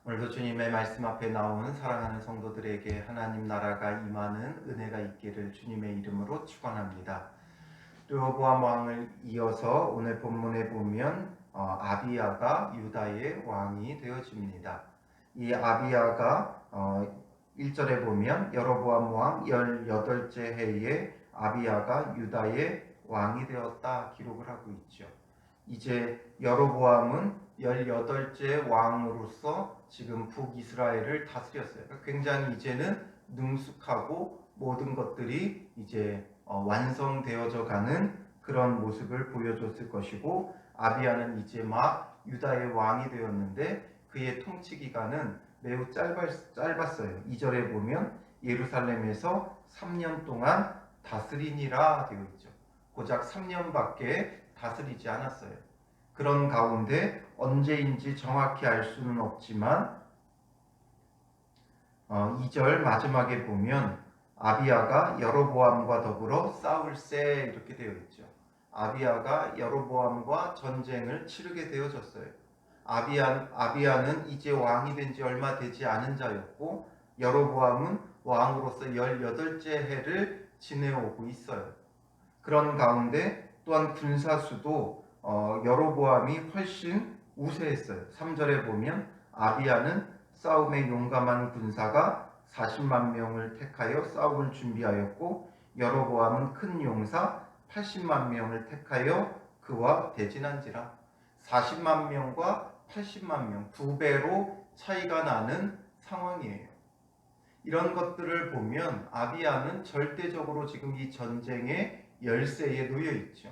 오늘도 주님의 말씀 앞에 나온 사랑하는 성도들에게 하나님 나라가 임하는 은혜가 있기를 주님의 이름으로 축원합니다. 르호보암 왕을 이어서 오늘 본문에 보면 아비야가 유다의 왕이 되어집니다. 이 아비야가 1절에 보면 여로보암 왕 18째 해에 아비야가 유다의 왕이 되었다 기록을 하고 있죠. 이제 여로보암은 18째 왕으로서 지금 북이스라엘을 다스렸어요. 굉장히 이제는 능숙하고 모든 것들이 이제 완성되어져 가는 그런 모습을 보여줬을 것이고, 아비야는 이제 막 유다의 왕이 되었는데 그의 통치 기간은 매우 짧았어요. 2절에 보면 예루살렘에서 3년 동안 다스리니라 되어 있죠. 고작 3년밖에 다스리지 않았어요. 그런 가운데 언제인지 정확히 알 수는 없지만 2절 마지막에 보면 아비야가 여로보암과 더불어 싸울세 이렇게 되어 있죠. 아비야가 여로보암과 전쟁을 치르게 되어졌어요. 아비야는 이제 왕이 된 지 얼마 되지 않은 자였고, 여로보암은 왕으로서 18째 해를 지내오고 있어요. 그런 가운데 또한 군사수도 여로보암이 훨씬 우세했어요. 3절에 보면 아비야는 싸움에 용감한 군사가 40만 명을 택하여 싸움을 준비하였고, 여로보암은 큰 용사 80만 명을 택하여 그와 대진한지라. 40만 명과 80만 명, 2배로 차이가 나는 상황이에요. 이런 것들을 보면 아비야는 절대적으로 지금 이 전쟁의 열세에 놓여 있죠.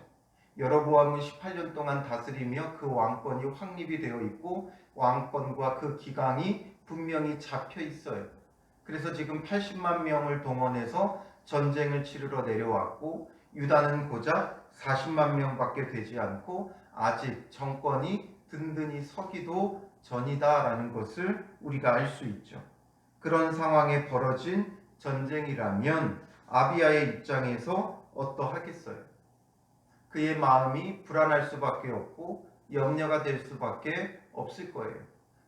여로보암은 18년 동안 다스리며 그 왕권이 확립이 되어 있고, 왕권과 그 기강이 분명히 잡혀 있어요. 그래서 지금 80만 명을 동원해서 전쟁을 치르러 내려왔고, 유다는 고작 40만 명밖에 되지 않고 아직 정권이 든든히 서기도 전이다라는 것을 우리가 알 수 있죠. 그런 상황에 벌어진 전쟁이라면 아비야의 입장에서 어떠하겠어요? 그의 마음이 불안할 수밖에 없고 염려가 될 수밖에 없을 거예요.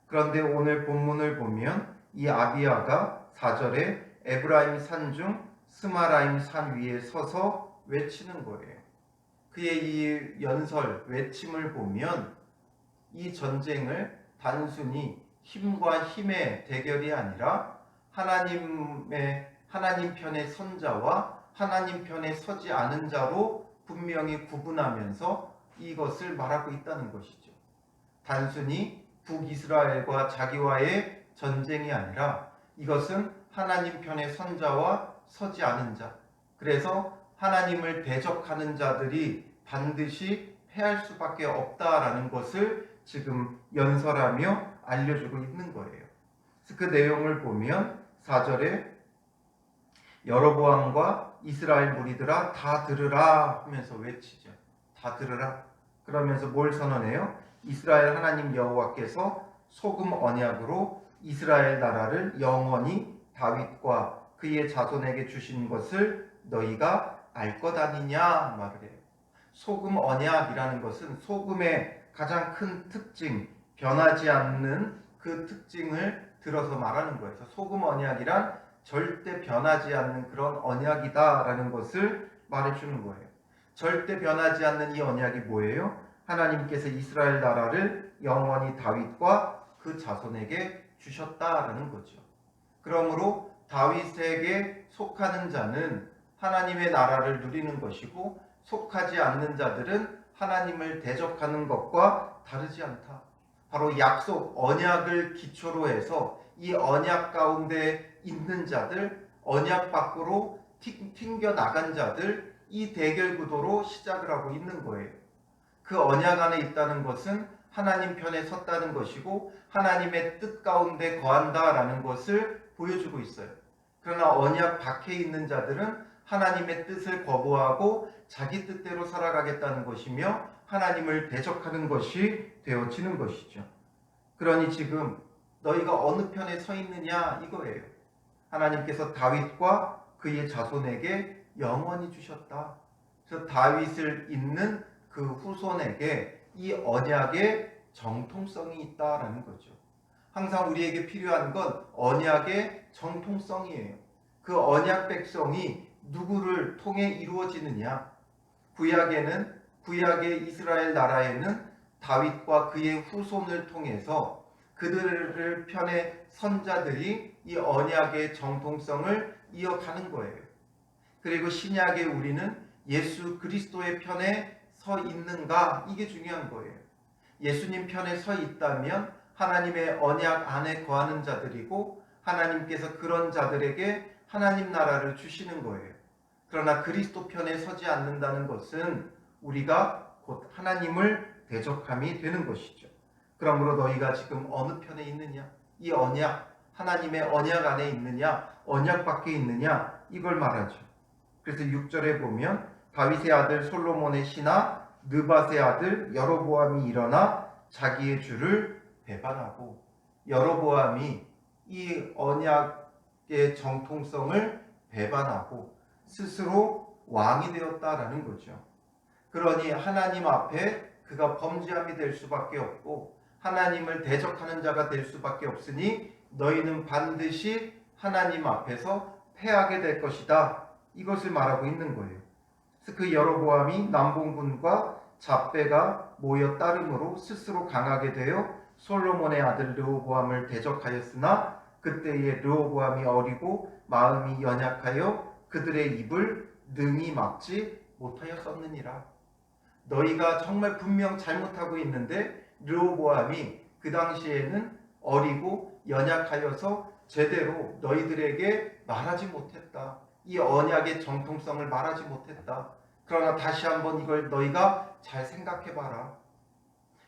그런데 오늘 본문을 보면 이 아비야가 4절에 에브라임 산 중 스마라임 산 위에 서서 외치는 거예요. 그의 이 연설, 외침을 보면 이 전쟁을 단순히 힘과 힘의 대결이 아니라 하나님 편의 선자와 하나님 편에 서지 않은 자로 분명히 구분하면서 이것을 말하고 있다는 것이죠. 단순히 북이스라엘과 자기와의 전쟁이 아니라 이것은 하나님 편의 선자와 서지 않은 자, 그래서 하나님을 대적하는 자들이 반드시 패할 수밖에 없다라는 것을 지금 연설하며 알려주고 있는 거예요. 그 내용을 보면 4절에 여로보암과 이스라엘 무리들아 다 들으라 하면서 외치죠. 다 들으라. 그러면서 뭘 선언해요? 이스라엘 하나님 여호와께서 소금 언약으로 이스라엘 나라를 영원히 다윗과 그의 자손에게 주신 것을 너희가 알 것 아니냐 말을 해요. 소금 언약이라는 것은 소금의 가장 큰 특징, 변하지 않는 그 특징을 들어서 말하는 거예요. 소금 언약이란 절대 변하지 않는 그런 언약이다라는 것을 말해주는 거예요. 절대 변하지 않는 이 언약이 뭐예요? 하나님께서 이스라엘 나라를 영원히 다윗과 그 자손에게 주셨다라는 거죠. 그러므로 다윗에게 속하는 자는 하나님의 나라를 누리는 것이고, 속하지 않는 자들은 하나님을 대적하는 것과 다르지 않다. 바로 약속, 언약을 기초로 해서 이 언약 가운데 있는 자들, 언약 밖으로 튕겨 나간 자들, 이 대결 구도로 시작을 하고 있는 거예요. 그 언약 안에 있다는 것은 하나님 편에 섰다는 것이고 하나님의 뜻 가운데 거한다라는 것을 보여주고 있어요. 그러나 언약 밖에 있는 자들은 하나님의 뜻을 거부하고 자기 뜻대로 살아가겠다는 것이며 하나님을 대적하는 것이 되어지는 것이죠. 그러니 지금 너희가 어느 편에 서 있느냐 이거예요. 하나님께서 다윗과 그의 자손에게 영원히 주셨다. 그래서 다윗을 잇는 그 후손에게 이 언약의 정통성이 있다라는 거죠. 항상 우리에게 필요한 건 언약의 정통성이에요. 그 언약 백성이 누구를 통해 이루어지느냐? 구약의 이스라엘 나라에는 다윗과 그의 후손을 통해서 그들을 편에 선자들이 이 언약의 정통성을 이어가는 거예요. 그리고 신약의 우리는 예수 그리스도의 편에 서 있는가? 이게 중요한 거예요. 예수님 편에 서 있다면 하나님의 언약 안에 거하는 자들이고 하나님께서 그런 자들에게 하나님 나라를 주시는 거예요. 그러나 그리스도 편에 서지 않는다는 것은 우리가 곧 하나님을 대적함이 되는 것이죠. 그러므로 너희가 지금 어느 편에 있느냐? 이 언약, 하나님의 언약 안에 있느냐? 언약 밖에 있느냐? 이걸 말하죠. 그래서 6절에 보면 다윗의 아들 솔로몬의 신하 느밧의 아들 여로보암이 일어나 자기의 주를 배반하고, 여로보암이 이 언약의 정통성을 배반하고 스스로 왕이 되었다라는 거죠. 그러니 하나님 앞에 그가 범죄함이 될 수밖에 없고 하나님을 대적하는 자가 될 수밖에 없으니 너희는 반드시 하나님 앞에서 패하게 될 것이다. 이것을 말하고 있는 거예요. 그래서 그 여로보암이 남봉군과 잡배가 모여 따름으로 스스로 강하게 되어 솔로몬의 아들 르호보암을 대적하였으나 그때에 르호보암이 어리고 마음이 연약하여 그들의 입을 능히 막지 못하였었느니라. 너희가 정말 분명 잘못하고 있는데 르호보암이 그 당시에는 어리고 연약하여서 제대로 너희들에게 말하지 못했다. 이 언약의 정통성을 말하지 못했다. 그러나 다시 한번 이걸 너희가 잘 생각해봐라.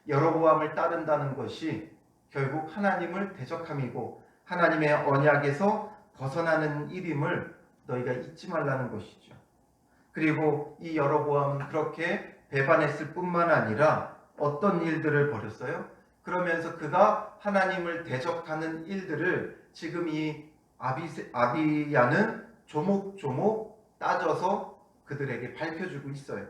여로보암을 따른다는 것이 결국 하나님을 대적함이고 하나님의 언약에서 벗어나는 일임을 너희가 잊지 말라는 것이죠. 그리고 이 여로보암은 그렇게 배반했을 뿐만 아니라 어떤 일들을 벌였어요? 그러면서 그가 하나님을 대적하는 일들을 지금 이 아비야는 조목조목 따져서 그들에게 밝혀주고 있어요.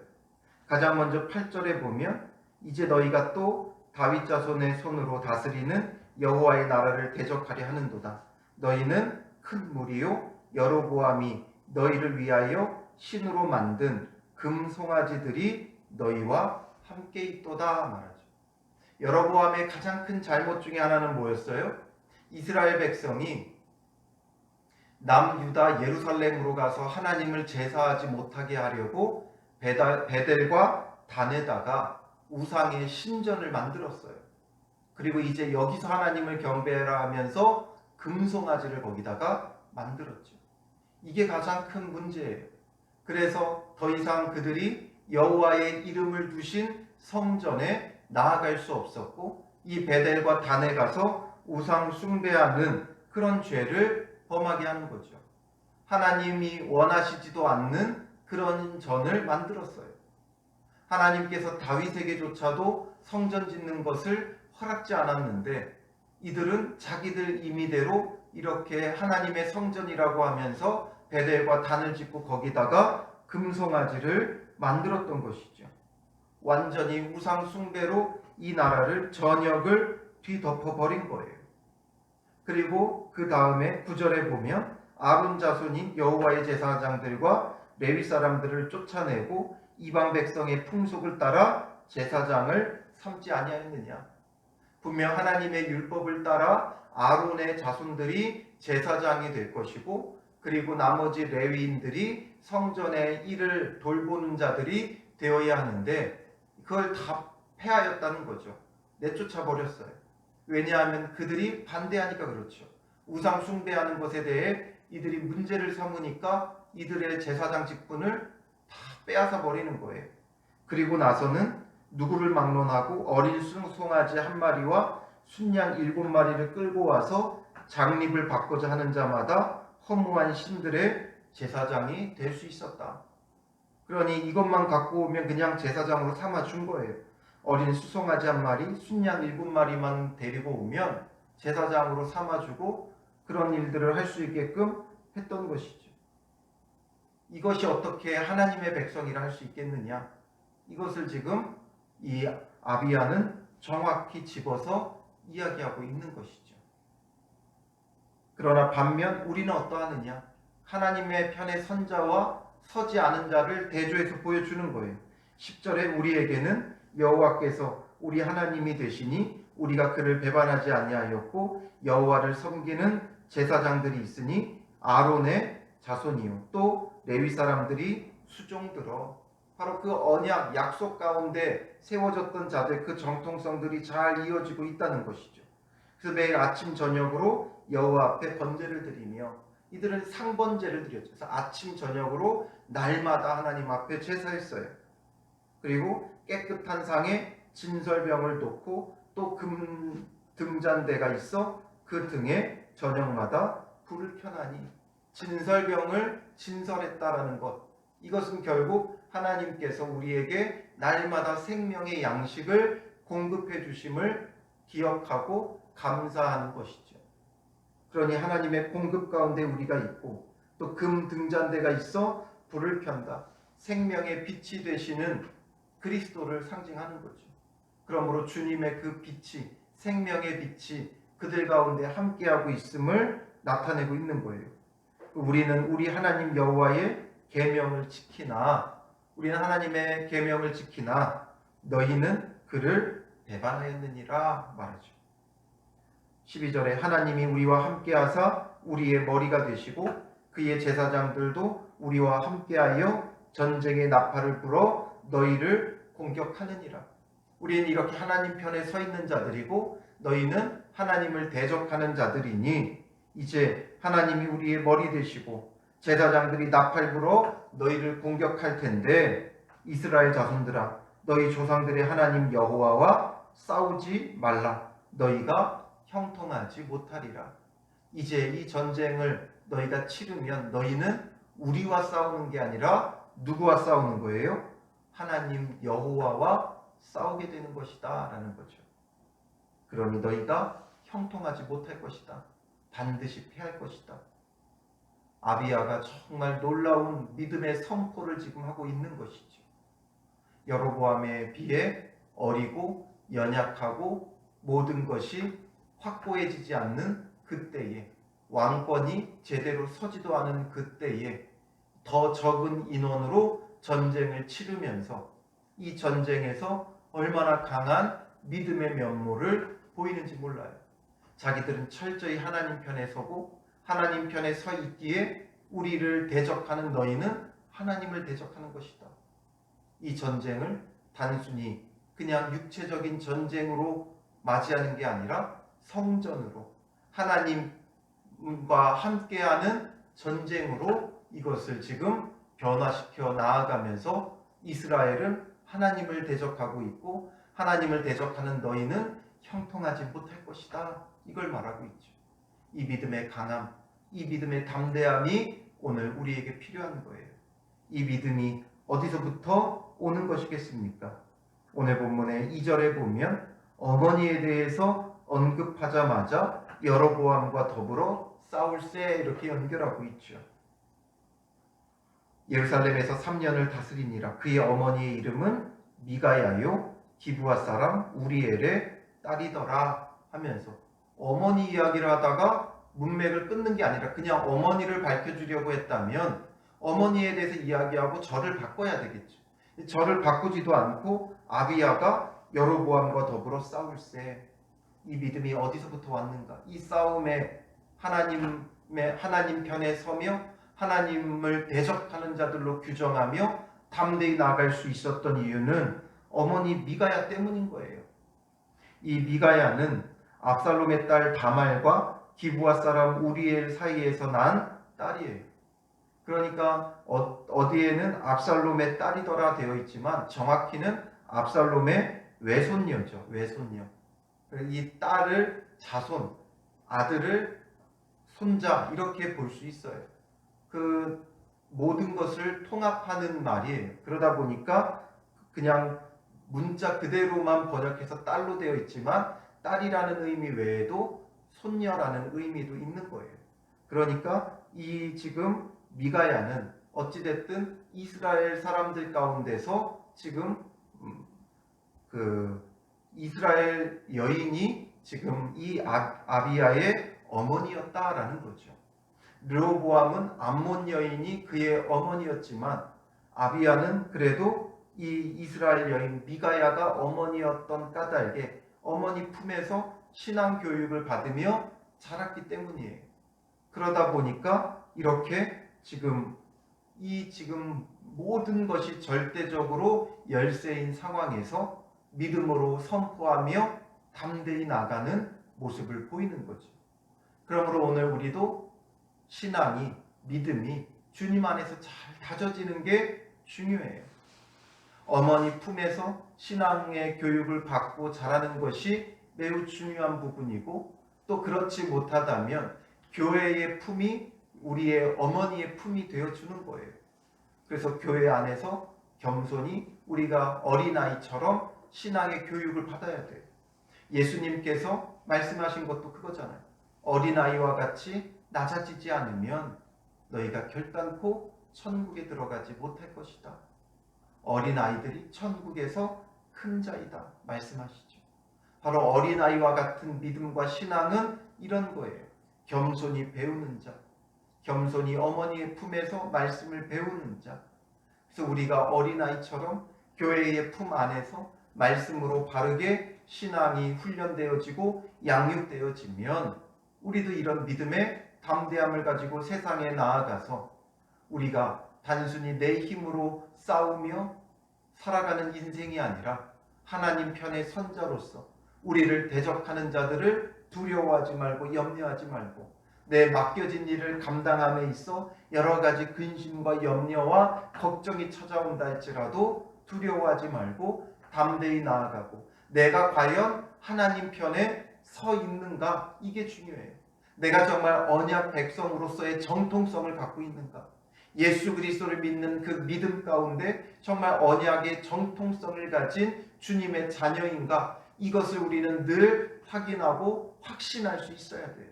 가장 먼저 8절에 보면 이제 너희가 또 다윗 자손의 손으로 다스리는 여호와의 나라를 대적하려 하는도다. 너희는 큰 무리요 여로보암이 너희를 위하여 신으로 만든 금송아지들이 너희와 함께 있도다 말하죠. 여로보암의 가장 큰 잘못 중에 하나는 뭐였어요? 이스라엘 백성이 남유다 예루살렘으로 가서 하나님을 제사하지 못하게 하려고 베델과 단에다가 우상의 신전을 만들었어요. 그리고 이제 여기서 하나님을 경배하라 하면서 금송아지를 거기다가 만들었죠. 이게 가장 큰 문제예요. 그래서 더 이상 그들이 여호와의 이름을 두신 성전에 나아갈 수 없었고 이 베델과 단에 가서 우상 숭배하는 그런 죄를 범하게 하는 거죠. 하나님이 원하시지도 않는 그런 전을 만들었어요. 하나님께서 다윗에게조차도 성전 짓는 것을 허락지 않았는데 이들은 자기들 임의대로 이렇게 하나님의 성전이라고 하면서 베델과 단을 짓고 거기다가 금송아지를 만들었던 것이죠. 완전히 우상 숭배로 이 나라를 전역을 뒤덮어버린 거예요. 그리고 그 다음에 9절에 보면 아론 자손인 여호와의 제사장들과 레위 사람들을 쫓아내고 이방 백성의 풍속을 따라 제사장을 삼지 아니하였느냐. 분명 하나님의 율법을 따라 아론의 자손들이 제사장이 될 것이고 그리고 나머지 레위인들이 성전의 일을 돌보는 자들이 되어야 하는데 그걸 다 폐하였다는 거죠. 내쫓아 버렸어요. 왜냐하면 그들이 반대하니까 그렇죠. 우상 숭배하는 것에 대해 이들이 문제를 삼으니까 이들의 제사장 직분을 다 빼앗아 버리는 거예요. 그리고 나서는 누구를 막론하고 어린 송아지 한 마리와 순양 7마리를 끌고 와서 장립을 받고자 하는 자마다 허무한 신들의 제사장이 될 수 있었다. 그러니 이것만 갖고 오면 그냥 제사장으로 삼아준 거예요. 어린 수송아지 한 마리, 순양 7마리만 데리고 오면 제사장으로 삼아주고 그런 일들을 할 수 있게끔 했던 것이죠. 이것이 어떻게 하나님의 백성이라 할 수 있겠느냐? 이것을 지금 이 아비야는 정확히 집어서 이야기하고 있는 것이죠. 그러나 반면 우리는 어떠하느냐? 하나님의 편에 선 자와 서지 않은 자를 대조해서 보여주는 거예요. 10절에 우리에게는 여호와께서 우리 하나님이 되시니 우리가 그를 배반하지 아니하였고 여호와를 섬기는 제사장들이 있으니 아론의 자손이요 또 레위 사람들이 수종들어. 바로 그 언약 약속 가운데 세워졌던 자들 그 정통성들이 잘 이어지고 있다는 것이죠. 그래서 매일 아침 저녁으로 여호와 앞에 번제를 드리며 이들은 상번제를 드렸죠. 그래서 아침 저녁으로 날마다 하나님 앞에 제사했어요. 그리고 깨끗한 상에 진설병을 놓고 또 금 등잔대가 있어 그 등에 저녁마다 불을 켜나니 진설병을 진설했다라는 것. 이것은 결국 하나님께서 우리에게 날마다 생명의 양식을 공급해 주심을 기억하고 감사하는 것이죠. 그러니 하나님의 공급 가운데 우리가 있고 또 금 등잔대가 있어 불을 켠다. 생명의 빛이 되시는 그리스도를 상징하는 거죠. 그러므로 주님의 그 빛이 생명의 빛이 그들 가운데 함께하고 있음을 나타내고 있는 거예요. 우리는 우리 하나님 여호와의 계명을 지키나 우리는 하나님의 계명을 지키나 너희는 그를 배반하였느니라 말하죠. 12절에 하나님이 우리와 함께하사 우리의 머리가 되시고 그의 제사장들도 우리와 함께하여 전쟁의 나팔을 불어 너희를 공격하느니라. 우리는 이렇게 하나님 편에 서 있는 자들이고 너희는 하나님을 대적하는 자들이니 이제 하나님이 우리의 머리 되시고 제사장들이 나팔 불어 너희를 공격할 텐데 이스라엘 자손들아 너희 조상들의 하나님 여호와와 싸우지 말라. 너희가 형통하지 못하리라. 이제 이 전쟁을 너희가 치르면 너희는 우리와 싸우는 게 아니라 누구와 싸우는 거예요? 하나님 여호와와 싸우게 되는 것이다 라는 거죠. 그러니 너희가 형통하지 못할 것이다. 반드시 패할 것이다. 아비야가 정말 놀라운 믿음의 선포를 지금 하고 있는 것이죠. 여로보암에 비해 어리고 연약하고 모든 것이 확고해지지 않는 그때에 왕권이 제대로 서지도 않은 그때에 더 적은 인원으로 전쟁을 치르면서 이 전쟁에서 얼마나 강한 믿음의 면모를 보이는지 몰라요. 자기들은 철저히 하나님 편에 서고 하나님 편에 서 있기에 우리를 대적하는 너희는 하나님을 대적하는 것이다. 이 전쟁을 단순히 그냥 육체적인 전쟁으로 맞이하는 게 아니라 성전으로 하나님과 함께하는 전쟁으로 이것을 지금 변화시켜 나아가면서 이스라엘은 하나님을 대적하고 있고 하나님을 대적하는 너희는 형통하지 못할 것이다. 이걸 말하고 있죠. 이 믿음의 강함, 이 믿음의 담대함이 오늘 우리에게 필요한 거예요. 이 믿음이 어디서부터 오는 것이겠습니까? 오늘 본문의 2절에 보면 어머니에 대해서 언급하자마자 여로보암과 더불어 싸울세 이렇게 연결하고 있죠. 예루살렘에서 3년을 다스리니라. 그의 어머니의 이름은 미가야요 기브아 사람 우리엘의 딸이더라 하면서 어머니 이야기를 하다가 문맥을 끊는 게 아니라 그냥 어머니를 밝혀주려고 했다면 어머니에 대해서 이야기하고 절을 바꿔야 되겠죠. 절을 바꾸지도 않고 아비야가 여로보암과 더불어 싸울세. 이 믿음이 어디서부터 왔는가? 이 싸움에 하나님 편에 서며 하나님을 대적하는 자들로 규정하며 담대히 나아갈 수 있었던 이유는 어머니 미가야 때문인 거예요. 이 미가야는 압살롬의 딸 다말과 기브아 사람 우리엘 사이에서 난 딸이에요. 그러니까 어디에는 압살롬의 딸이더라 되어 있지만 정확히는 압살롬의 외손녀죠. 외손녀. 이 딸을 자손, 아들을 손자 이렇게 볼 수 있어요. 그 모든 것을 통합하는 말이에요. 그러다 보니까 그냥 문자 그대로만 번역해서 딸로 되어 있지만 딸이라는 의미 외에도 손녀라는 의미도 있는 거예요. 그러니까 이 지금 미가야는 어찌됐든 이스라엘 사람들 가운데서 지금 그 이스라엘 여인이 지금 이 아비야의 어머니였다라는 거죠. 르호보암은 암몬 여인이 그의 어머니였지만 아비야는 그래도 이 이스라엘 여인 미가야가 어머니였던 까닭에 어머니 품에서 신앙 교육을 받으며 자랐기 때문이에요. 그러다 보니까 이렇게 지금 모든 것이 절대적으로 열세인 상황에서 믿음으로 선포하며 담대히 나가는 모습을 보이는 거죠. 그러므로 오늘 우리도 신앙이, 믿음이 주님 안에서 잘 다져지는 게 중요해요. 어머니 품에서 신앙의 교육을 받고 자라는 것이 매우 중요한 부분이고, 또 그렇지 못하다면 교회의 품이 우리의 어머니의 품이 되어주는 거예요. 그래서 교회 안에서 겸손히 우리가 어린아이처럼 신앙의 교육을 받아야 돼요. 예수님께서 말씀하신 것도 그거잖아요. 어린아이와 같이 낮아지지 않으면 너희가 결단코 천국에 들어가지 못할 것이다. 어린아이들이 천국에서 큰 자이다 말씀하시죠. 바로 어린아이와 같은 믿음과 신앙은 이런 거예요. 겸손히 배우는 자, 겸손히 어머니의 품에서 말씀을 배우는 자. 그래서 우리가 어린아이처럼 교회의 품 안에서 말씀으로 바르게 신앙이 훈련되어지고 양육되어지면 우리도 이런 믿음의 담대함을 가지고 세상에 나아가서 우리가 단순히 내 힘으로 싸우며 살아가는 인생이 아니라 하나님 편의 선자로서 우리를 대적하는 자들을 두려워하지 말고 염려하지 말고 내 맡겨진 일을 감당함에 있어 여러 가지 근심과 염려와 걱정이 찾아온다 할지라도 두려워하지 말고 담대히 나아가고 내가 과연 하나님 편에 서 있는가, 이게 중요해요. 내가 정말 언약 백성으로서의 정통성을 갖고 있는가, 예수 그리스도를 믿는 그 믿음 가운데 정말 언약의 정통성을 가진 주님의 자녀인가, 이것을 우리는 늘 확인하고 확신할 수 있어야 돼요.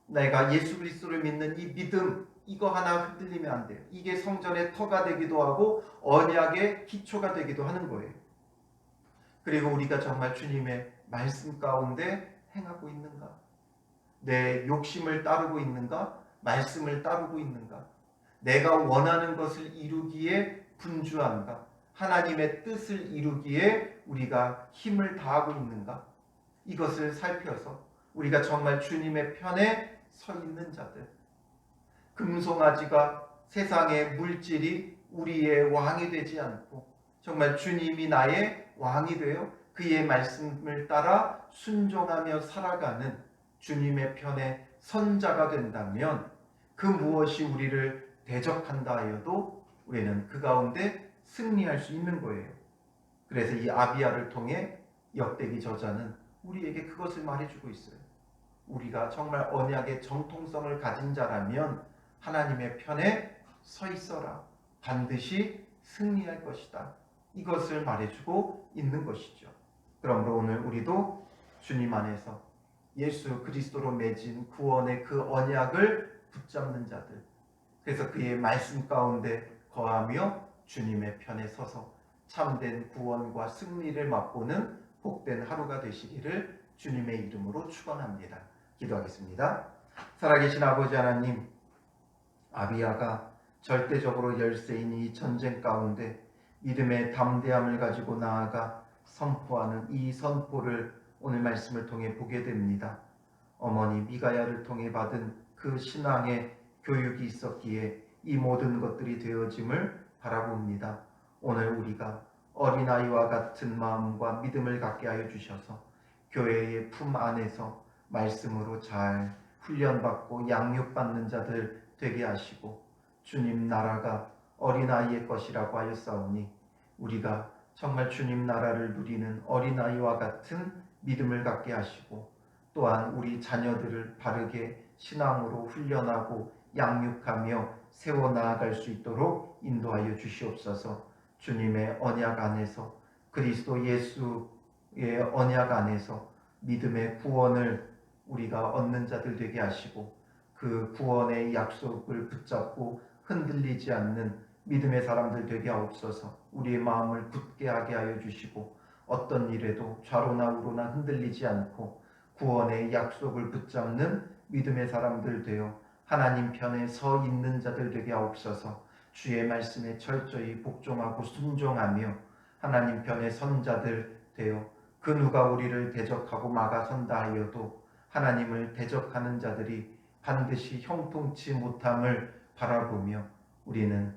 내가 예수 그리스도를 믿는 이 믿음, 이거 하나 흔들리면 안 돼요. 이게 성전의 터가 되기도 하고 언약의 기초가 되기도 하는 거예요. 그리고 우리가 정말 주님의 말씀 가운데 행하고 있는가, 내 욕심을 따르고 있는가, 말씀을 따르고 있는가, 내가 원하는 것을 이루기에 분주한가, 하나님의 뜻을 이루기에 우리가 힘을 다하고 있는가, 이것을 살펴서 우리가 정말 주님의 편에 서 있는 자들, 금송아지가 세상의 물질이 우리의 왕이 되지 않고 정말 주님이 나의 왕이 되어 그의 말씀을 따라 순종하며 살아가는 주님의 편에 선자가 된다면 그 무엇이 우리를 대적한다 하여도 우리는 그 가운데 승리할 수 있는 거예요. 그래서 이 아비야를 통해 역대기 저자는 우리에게 그것을 말해주고 있어요. 우리가 정말 언약의 정통성을 가진 자라면 하나님의 편에 서 있어라. 반드시 승리할 것이다. 이것을 말해주고 있는 것이죠. 그러므로 오늘 우리도 주님 안에서 예수 그리스도로 맺은 구원의 그 언약을 붙잡는 자들, 그래서 그의 말씀 가운데 거하며 주님의 편에 서서 참된 구원과 승리를 맛보는 복된 하루가 되시기를 주님의 이름으로 축원합니다. 기도하겠습니다. 살아계신 아버지 하나님, 아비야가 절대적으로 열세인 이 전쟁 가운데 믿음의 담대함을 가지고 나아가 선포하는 이 선포를 오늘 말씀을 통해 보게 됩니다. 어머니 미가야를 통해 받은 그 신앙의 교육이 있었기에 이 모든 것들이 되어짐을 바라봅니다. 오늘 우리가 어린아이와 같은 마음과 믿음을 갖게 하여 주셔서 교회의 품 안에서 말씀으로 잘 훈련받고 양육받는 자들 되게 하시고 주님 나라가 어린아이의 것이라고 하였사오니 우리가 정말 주님 나라를 누리는 어린아이와 같은 믿음을 갖게 하시고 또한 우리 자녀들을 바르게 신앙으로 훈련하고 양육하며 세워나아갈 수 있도록 인도하여 주시옵소서. 주님의 언약 안에서 그리스도 예수의 언약 안에서 믿음의 구원을 우리가 얻는 자들 되게 하시고 그 구원의 약속을 붙잡고 흔들리지 않는 믿음의 사람들 되게 하옵소서. 우리의 마음을 굳게 하게 하여 주시고 어떤 일에도 좌로나 우로나 흔들리지 않고 구원의 약속을 붙잡는 믿음의 사람들 되어 하나님 편에 서 있는 자들 되게 하옵소서. 주의 말씀에 철저히 복종하고 순종하며 하나님 편에 선 자들 되어 그 누가 우리를 대적하고 막아선다 하여도 하나님을 대적하는 자들이 반드시 형통치 못함을 바라보며 우리는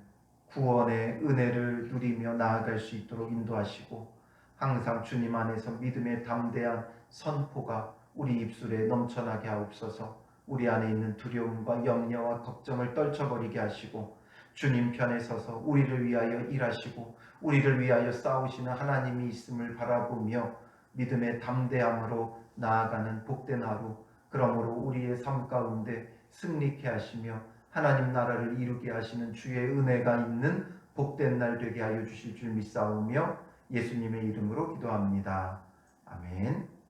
구원의 은혜를 누리며 나아갈 수 있도록 인도하시고 항상 주님 안에서 믿음의 담대한 선포가 우리 입술에 넘쳐나게 하옵소서. 우리 안에 있는 두려움과 염려와 걱정을 떨쳐버리게 하시고 주님 편에 서서 우리를 위하여 일하시고 우리를 위하여 싸우시는 하나님이 있음을 바라보며 믿음의 담대함으로 나아가는 복된 하루, 그러므로 우리의 삶 가운데 승리케 하시며 하나님 나라를 이루게 하시는 주의 은혜가 있는 복된 날 되게 하여 주실 줄 믿사오며 예수님의 이름으로 기도합니다. 아멘.